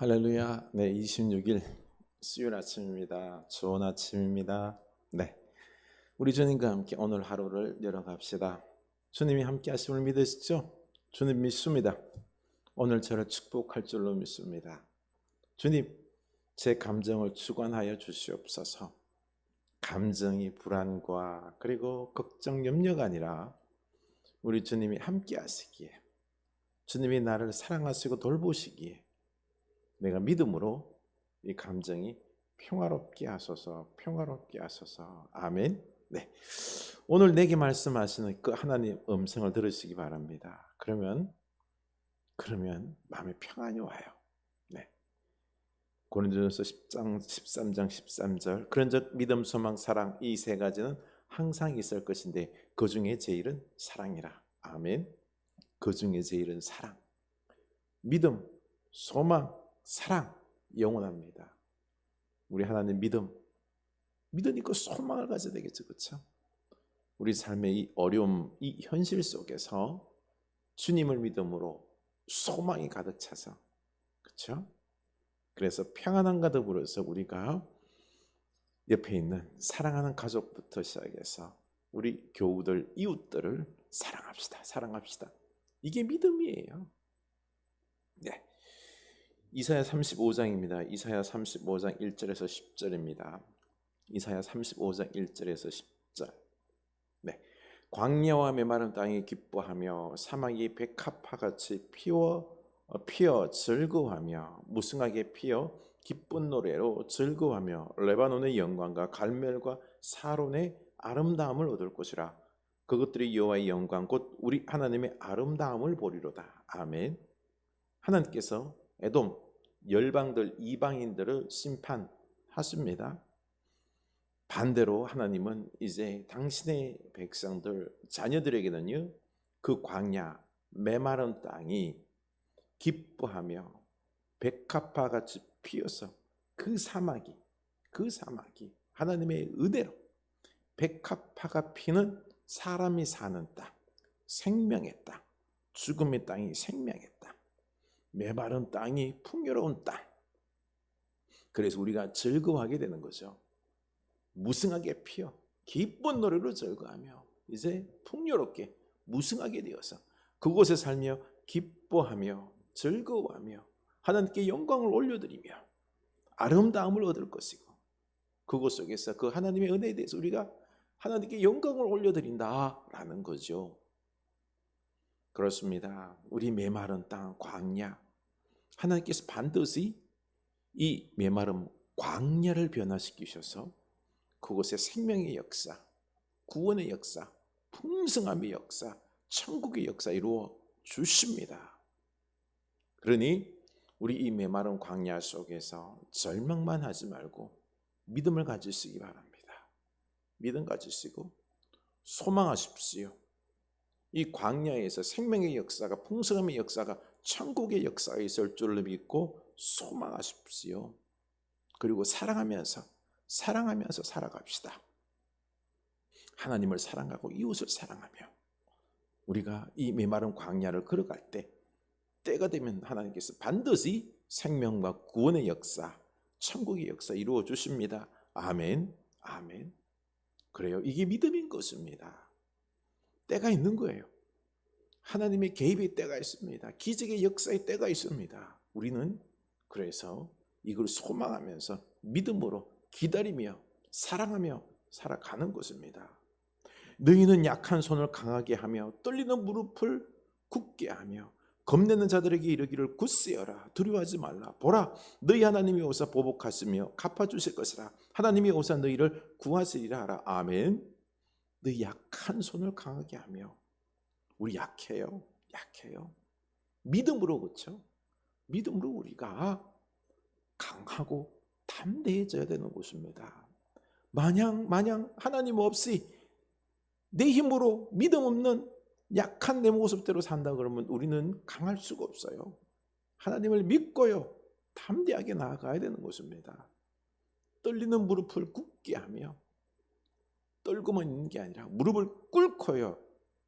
할렐루야. 네, 26일 수요일 아침입니다. 좋은 아침입니다. 네, 우리 주님과 함께 오늘 하루를 열어갑시다. 주님이 함께 하심을 믿으시죠? 주님 믿습니다. 오늘 저를 축복할 줄로 믿습니다. 주님, 제 감정을 주관하여 주시옵소서. 감정이 불안과 그리고 걱정, 염려가 아니라 우리 주님이 함께 하시기에, 주님이 나를 사랑하시고 돌보시기에 내가 믿음으로 이 감정이 평화롭게 하소서, 평화롭게 하소서. 아멘. 네. 오늘 내게 말씀하시는 그 하나님 음성을 들으시기 바랍니다. 그러면 마음에 평안이 와요. 네. 고린도전서 10장 13장 13절. 그런즉 믿음, 소망, 사랑 이 세 가지는 항상 있을 것인데 그 중에 제일은 사랑이라. 아멘. 그 중에 제일은 사랑. 믿음, 소망, 사랑 영원합니다. 우리 하나님 믿으니까 소망을 가져야 되겠죠, 그렇죠? 우리 삶의 이 어려움, 이 현실 속에서 주님을 믿음으로 소망이 가득 차서, 그렇죠? 그래서 평안함과 더불어서 우리가 옆에 있는 사랑하는 가족부터 시작해서 우리 교우들, 이웃들을 사랑합시다, 사랑합시다. 이게 믿음이에요. 네. 이사야 35장입니다. 이사야 35장 1절에서 10절입니다. 이사야 35장 1절에서 10절. 네. 광야와 메마른 땅이 기뻐하며 사막이 백합화같이 피어 즐거워하며 무성하게 피어 기쁜 노래로 즐거워하며 레바논의 영광과 갈멜과 사론의 아름다움을 얻을 것이라. 그것들이 여호와의 영광 곧 우리 하나님의 아름다움을 보리로다. 아멘. 하나님께서 에돔 열방들 이방인들을 심판하십니다. 반대로 하나님은 이제 당신의 백성들 자녀들에게는요, 그 광야 메마른 땅이 기뻐하며 백합화같이 피어서 그 사막이 하나님의 은혜로 백합화가 피는 사람이 사는 땅, 생명의 땅, 죽음의 땅이 생명의 땅, 메마른 땅이 풍요로운 땅. 그래서 우리가 즐거워하게 되는 거죠. 무성하게 피어 기쁜 노래로 즐거워하며 이제 풍요롭게 무성하게 되어서 그곳에 살며 기뻐하며 즐거워하며 하나님께 영광을 올려드리며 아름다움을 얻을 것이고, 그곳 속에서 그 하나님의 은혜에 대해서 우리가 하나님께 영광을 올려드린다라는 거죠. 그렇습니다. 우리 메마른 땅 광야, 하나님께서 반드시 이 메마른 광야를 변화시키셔서 그곳에 생명의 역사, 구원의 역사, 풍성함의 역사, 천국의 역사 이루어 주십니다. 그러니 우리 이 메마른 광야 속에서 절망만 하지 말고 믿음을 가지시기 바랍니다. 믿음 가지시고 소망하십시오. 이 광야에서 생명의 역사가, 풍성함의 역사가, 천국의 역사가 있을 줄을 믿고 소망하십시오. 그리고 사랑하면서 살아갑시다. 하나님을 사랑하고 이웃을 사랑하며 우리가 이 메마른 광야를 걸어갈 때, 때가 되면 하나님께서 반드시 생명과 구원의 역사, 천국의 역사 이루어 주십니다. 아멘, 아멘. 그래요. 이게 믿음인 것입니다. 때가 있는 거예요. 하나님의 개입의 때가 있습니다. 기적의 역사의 때가 있습니다. 우리는 그래서 이걸 소망하면서 믿음으로 기다리며 사랑하며 살아가는 것입니다. 너희는 약한 손을 강하게 하며 떨리는 무릎을 굳게 하며 겁내는 자들에게 이르기를 굳세어라, 두려워하지 말라. 보라, 너희 하나님이 오사 보복하시며 갚아주실 것이라. 하나님이 오사 너희를 구하시리라 하라. 아멘. 너희 약한 손을 강하게 하며, 우리 약해요. 믿음으로, 그렇죠? 믿음으로 우리가 강하고 담대해져야 되는 것입니다. 마냥 하나님 없이 내 힘으로 믿음 없는 약한 내 모습대로 산다 그러면 우리는 강할 수가 없어요. 하나님을 믿고요, 담대하게 나아가야 되는 것입니다. 떨리는 무릎을 굳게 하며, 떨고만 있는 게 아니라 무릎을 꿇고요,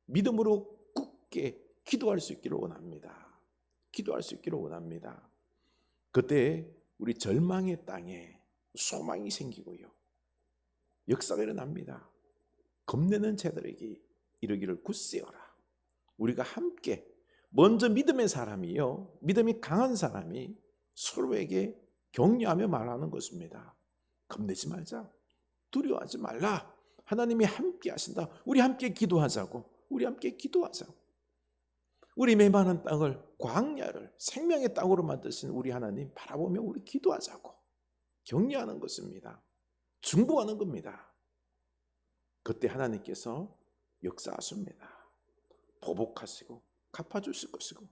믿음으로 굳게 기도할 수 있기를 원합니다. 그때 우리 절망의 땅에 소망이 생기고요, 역사가 일어납니다. 겁내는 자들에게 이르기를 굳세어라. 우리가 함께 먼저 믿음의 사람이요, 믿음이 강한 사람이 서로에게 격려하며 말하는 것입니다. 겁내지 말자, 두려워하지 말라, 하나님이 함께 하신다. 우리 함께 기도하자고. 우리 함께 기도하자고. 우리 메마른 땅을, 광야를 생명의 땅으로 만드신 우리 하나님 바라보며 우리 기도하자고 격려하는 것입니다. 중보하는 겁니다. 그때 하나님께서 역사하십니다. 보복하시고 갚아주실 것이고,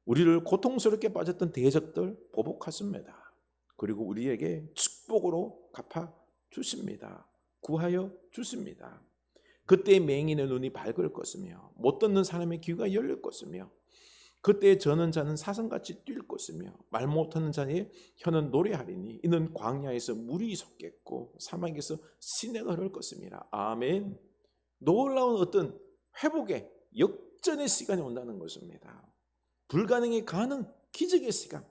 우리를 고통스럽게 빠졌던 대적들 보복하십니다. 그리고 우리에게 축복으로 갚아주십니다. 구하여 주십니다. 그때 맹인의 눈이 밝을 것이며 못 듣는 사람의 귀가 열릴 것이며, 그때 저는 자는 사슴같이 뛸 것이며 말 못하는 자의 혀는 노래하리니 이는 광야에서 물이 솟겠고 사막에서 시내가 흐를 것입니다. 아멘. 놀라운 어떤 회복의 역전의 시간이 온다는 것입니다. 불가능에 가는 기적의 시간.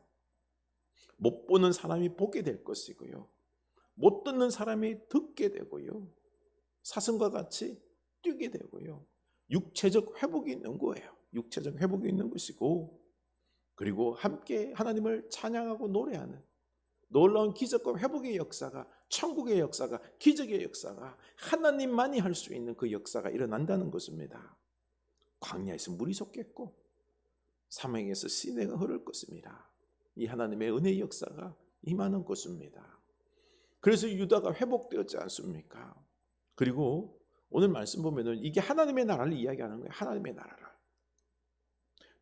못 보는 사람이 보게 될 것이고요, 못 듣는 사람이 듣게 되고요, 사슴과 같이 뛰게 되고요, 육체적 회복이 있는 거예요. 육체적 회복이 있는 것이고, 그리고 함께 하나님을 찬양하고 노래하는 놀라운 기적과 회복의 역사가, 천국의 역사가, 기적의 역사가, 하나님만이 할 수 있는 그 역사가 일어난다는 것입니다. 광야에서 물이 솟겠고 사막에서 시내가 흐를 것입니다. 이 하나님의 은혜의 역사가 임하는 것입니다. 그래서 유다가 회복되었지 않습니까? 그리고 오늘 말씀 보면은 이게 하나님의 나라를 이야기하는 거예요. 하나님의 나라를.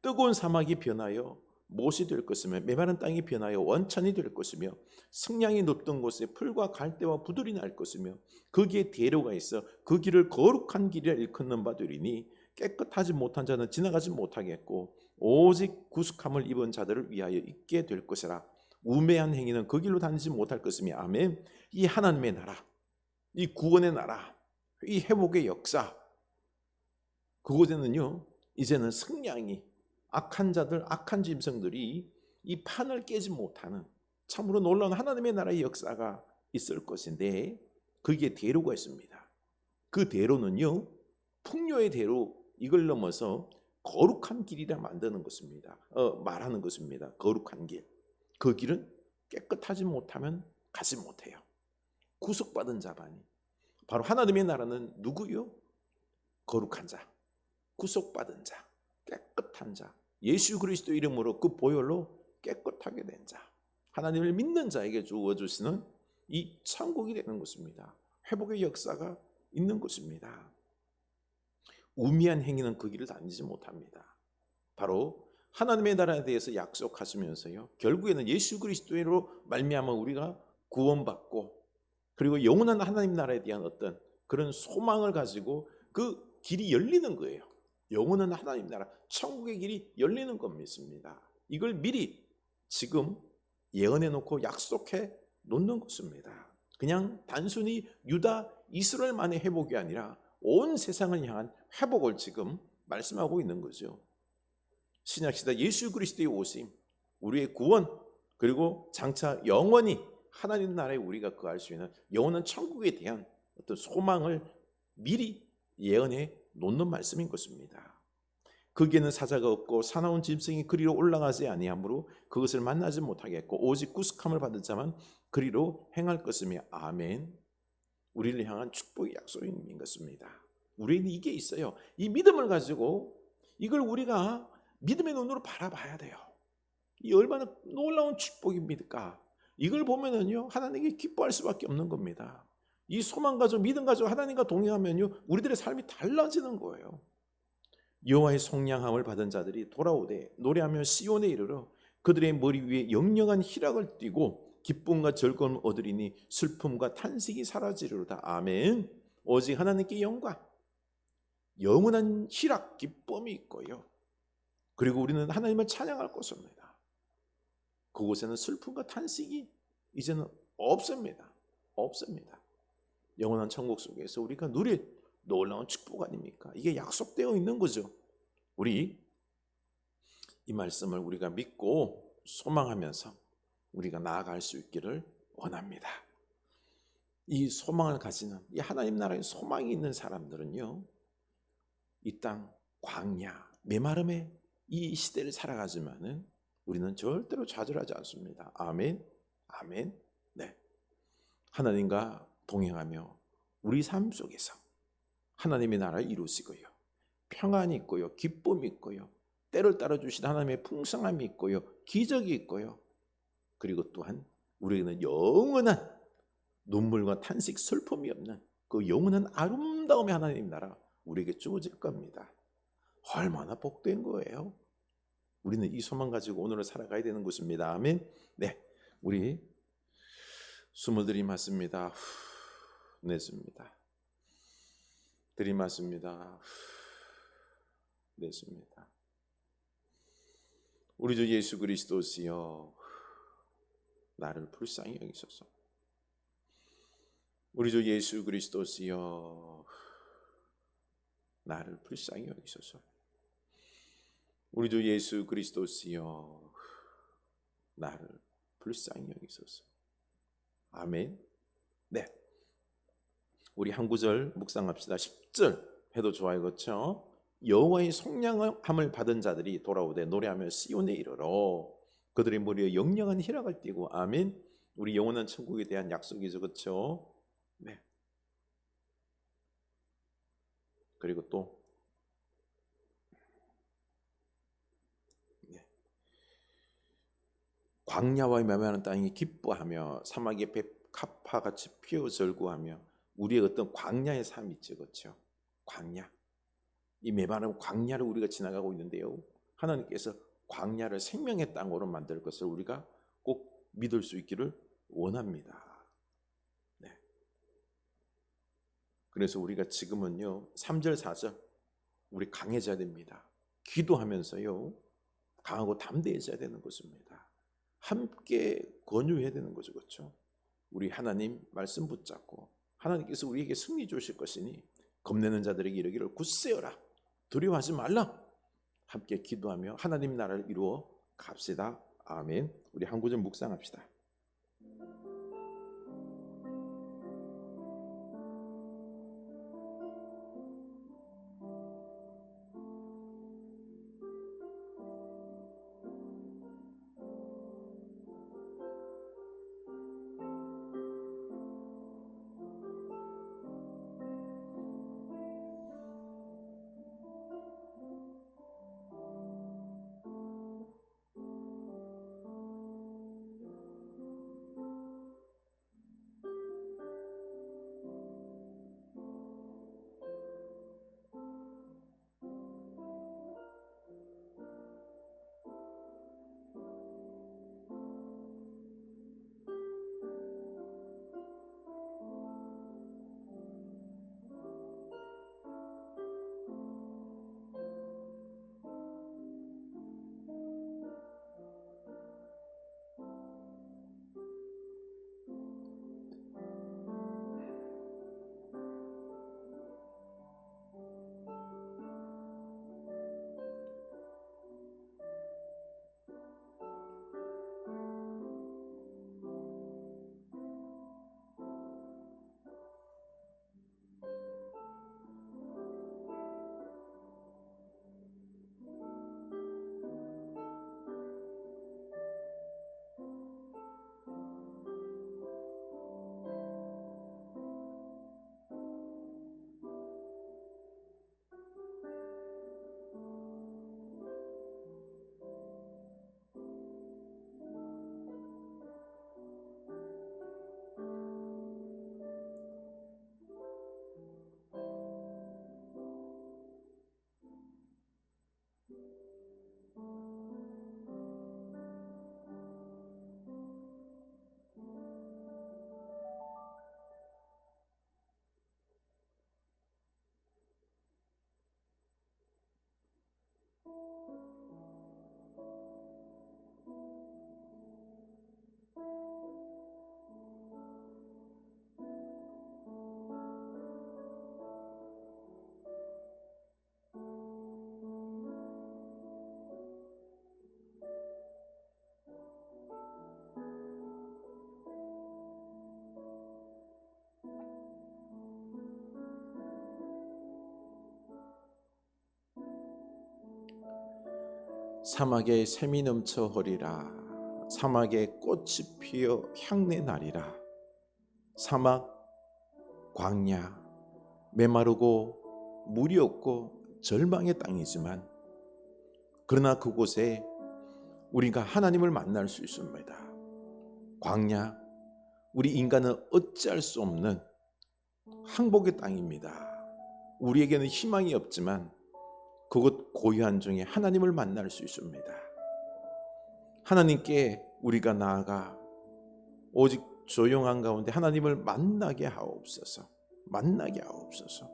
뜨거운 사막이 변하여 못이 될 것이며 메마른 땅이 변하여 원천이 될 것이며 승량이 높던 곳에 풀과 갈대와 부들이 날 것이며 거기에 대로가 있어 그 길을 거룩한 길이라 일컫는 바 되리니 깨끗하지 못한 자는 지나가지 못하겠고 오직 구속함을 입은 자들을 위하여 있게 될 것이라. 우매한 행위는 그 길로 다니지 못할 것이며. 아멘. 이 하나님의 나라, 이 구원의 나라, 이 회복의 역사, 그곳에는요 이제는 승량이, 악한 자들, 악한 짐승들이 이 판을 깨지 못하는 참으로 놀라운 하나님의 나라의 역사가 있을 것인데, 거기에 대로가 있습니다. 그 대로는요 풍요의 대로, 이걸 넘어서 거룩한 길이라 만드는 것입니다. 말하는 것입니다. 거룩한 길. 그 길은 깨끗하지 못하면 가지 못해요. 구속받은 자만이. 바로 하나님의 나라는 누구요? 거룩한 자, 구속받은 자, 깨끗한 자, 예수 그리스도 이름으로 그 보혈로 깨끗하게 된 자, 하나님을 믿는 자에게 주어주시는 이 천국이 되는 것입니다. 회복의 역사가 있는 것입니다. 우미한 행위는 그 길을 다니지 못합니다. 바로 하나님의 나라에 대해서 약속하시면서요 결국에는 예수 그리스도로 말미암아 우리가 구원받고, 그리고 영원한 하나님 나라에 대한 어떤 그런 소망을 가지고 그 길이 열리는 거예요. 영원한 하나님 나라, 천국의 길이 열리는 겁니다. 이걸 미리 지금 예언해 놓고 약속해 놓는 것입니다. 그냥 단순히 유다 이스라엘만의 회복이 아니라 온 세상을 향한 회복을 지금 말씀하고 있는 거죠. 신약시대 예수 그리스도의 오심, 우리의 구원, 그리고 장차 영원히 하나님 나라에 우리가 거할 수 있는 영원한 천국에 대한 어떤 소망을 미리 예언해 놓는 말씀인 것입니다. 거기에는 사자가 없고 사나운 짐승이 그리로 올라가지 아니하므로 그것을 만나지 못하겠고 오직 구속함을 받은 자만 그리로 행할 것이며. 아멘. 우리를 향한 축복의 약속인 것입니다. 우리는 이게 있어요. 이 믿음을 가지고 이걸 우리가 믿음의 눈으로 바라봐야 돼요. 이 얼마나 놀라운 축복입니까? 이걸 보면은요 하나님께 기뻐할 수밖에 없는 겁니다. 이 소망 가지고 믿음 가지고 하나님과 동행하면요 우리들의 삶이 달라지는 거예요. 여호와의 속량함을 받은 자들이 돌아오되 노래하며 시온에 이르러 그들의 머리 위에 영영한 희락을 띠고 기쁨과 즐거움을 얻으리니 슬픔과 탄식이 사라지리로다. 아멘. 오직 하나님께 영광, 영원한 희락, 기쁨이 있고요. 그리고 우리는 하나님을 찬양할 것입니다. 그곳에는 슬픔과 탄식이 이제는 없습니다. 없습니다. 영원한 천국 속에서 우리가 누릴 놀라운 축복 아닙니까? 이게 약속되어 있는 거죠. 우리 이 말씀을 우리가 믿고 소망하면서 우리가 나아갈 수 있기를 원합니다. 이 소망을 가지는, 이 하나님 나라에 소망이 있는 사람들은요, 이 땅 광야 메마름의 이 시대를 살아가지만은 우리는 절대로 좌절하지 않습니다. 아멘, 아멘. 네, 하나님과 동행하며 우리 삶 속에서 하나님의 나라를 이루시고요, 평안이 있고요, 기쁨이 있고요, 때를 따라 주신 하나님의 풍성함이 있고요, 기적이 있고요, 그리고 또한 우리에게는 영원한 눈물과 탄식, 슬픔이 없는 그 영원한 아름다움의 하나님 나라 우리에게 주어질 겁니다. 얼마나 복된 거예요. 우리는 이 소망 가지고 오늘을 살아가야 되는 것입니다. 아멘. 네, 우리 숨을 들이마십니다. 내쉽니다. 들이마십니다. 내쉽니다. 우리 주 예수 그리스도시여, 나를 불쌍히 여기소서. 우리 주 예수 그리스도시여, 나를 불쌍히 여기소서. 우리 주 예수 그리스도시여, 나를 불쌍히 여기소서. 아멘. 네, 우리 한 구절 묵상합시다. 10절 해도 좋아요, 그렇죠? 여호와의 속량함을 받은 자들이 돌아오되 노래하며 시온에 이르러 그들의 머리에 영영한 희락을 띠고. 아멘. 우리 영원한 천국에 대한 약속이죠, 그렇죠? 네. 그리고 또 광야와 메마른 땅이 기뻐하며 사막의 백합화같이 피어 절구하며. 우리의 어떤 광야의 삶이 있죠, 그렇죠? 광야, 이 메마른 광야를 우리가 지나가고 있는데요, 하나님께서 광야를 생명의 땅으로 만들 것을 우리가 꼭 믿을 수 있기를 원합니다. 네. 그래서 우리가 지금은요, 3절 4절 우리 강해져야 됩니다. 기도하면서요, 강하고 담대해져야 되는 것입니다. 함께 권유해야 되는 거죠, 그렇죠? 우리 하나님 말씀 붙잡고 하나님께서 우리에게 승리 주실 것이니 겁내는 자들에게 이르기를 굳세어라, 두려워하지 말라. 함께 기도하며 하나님 나라를 이루어 갑시다. 아멘. 우리 한 구절 묵상합시다. 사막에 샘이 넘쳐 허리라. 사막에 꽃이 피어 향내 나리라. 사막, 광야, 메마르고 물이 없고 절망의 땅이지만 그러나 그곳에 우리가 하나님을 만날 수 있습니다. 광야, 우리 인간은 어찌할 수 없는 항복의 땅입니다. 우리에게는 희망이 없지만 그곳 고요한 중에 하나님을 만날 수 있습니다. 하나님께 우리가 나아가 오직 조용한 가운데 하나님을 만나게 하옵소서. 만나게 하옵소서.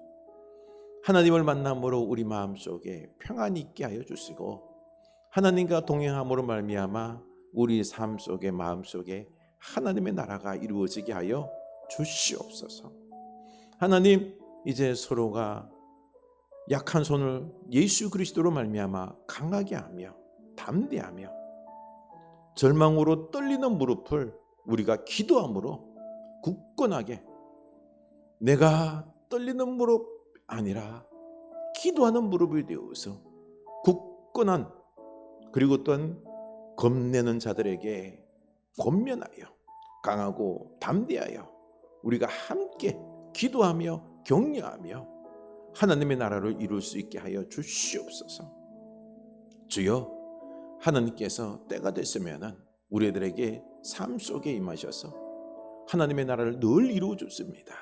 하나님을 만남으로 우리 마음속에 평안이 있게 하여 주시고 하나님과 동행함으로 말미암아 우리 삶 속에 마음 속에 하나님의 나라가 이루어지게 하여 주시옵소서. 하나님, 이제 서로가 약한 손을 예수 그리스도로 말미암아 강하게 하며 담대하며 절망으로 떨리는 무릎을 우리가 기도함으로 굳건하게, 내가 떨리는 무릎 아니라 기도하는 무릎이 되어서 굳건한, 그리고 또한 겁내는 자들에게 권면하여 강하고 담대하여 우리가 함께 기도하며 격려하며 하나님의 나라를 이룰 수 있게 하여 주시옵소서. 주여, 하나님께서 때가 됐으면 우리들에게 삶 속에 임하셔서 하나님의 나라를 늘 이루어 주십니다.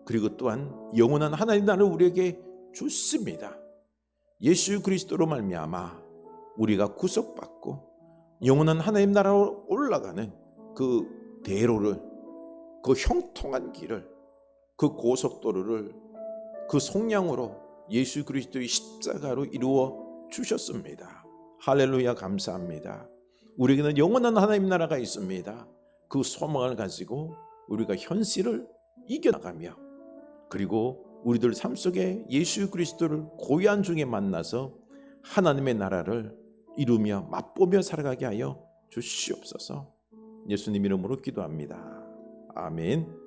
그리고 또한 영원한 하나님의 나라를 우리에게 주십니다. 예수 그리스도로 말미암아 우리가 구속받고 영원한 하나님 나라로 올라가는 그 대로를, 그 형통한 길을, 그 고속도로를 그 속량으로 예수 그리스도의 십자가로 이루어 주셨습니다. 할렐루야, 감사합니다. 우리에게는 영원한 하나님 나라가 있습니다. 그 소망을 가지고 우리가 현실을 이겨나가며, 그리고 우리들 삶 속에 예수 그리스도를 고요한 중에 만나서 하나님의 나라를 이루며 맛보며 살아가게 하여 주시옵소서. 예수님 이름으로 기도합니다. 아멘.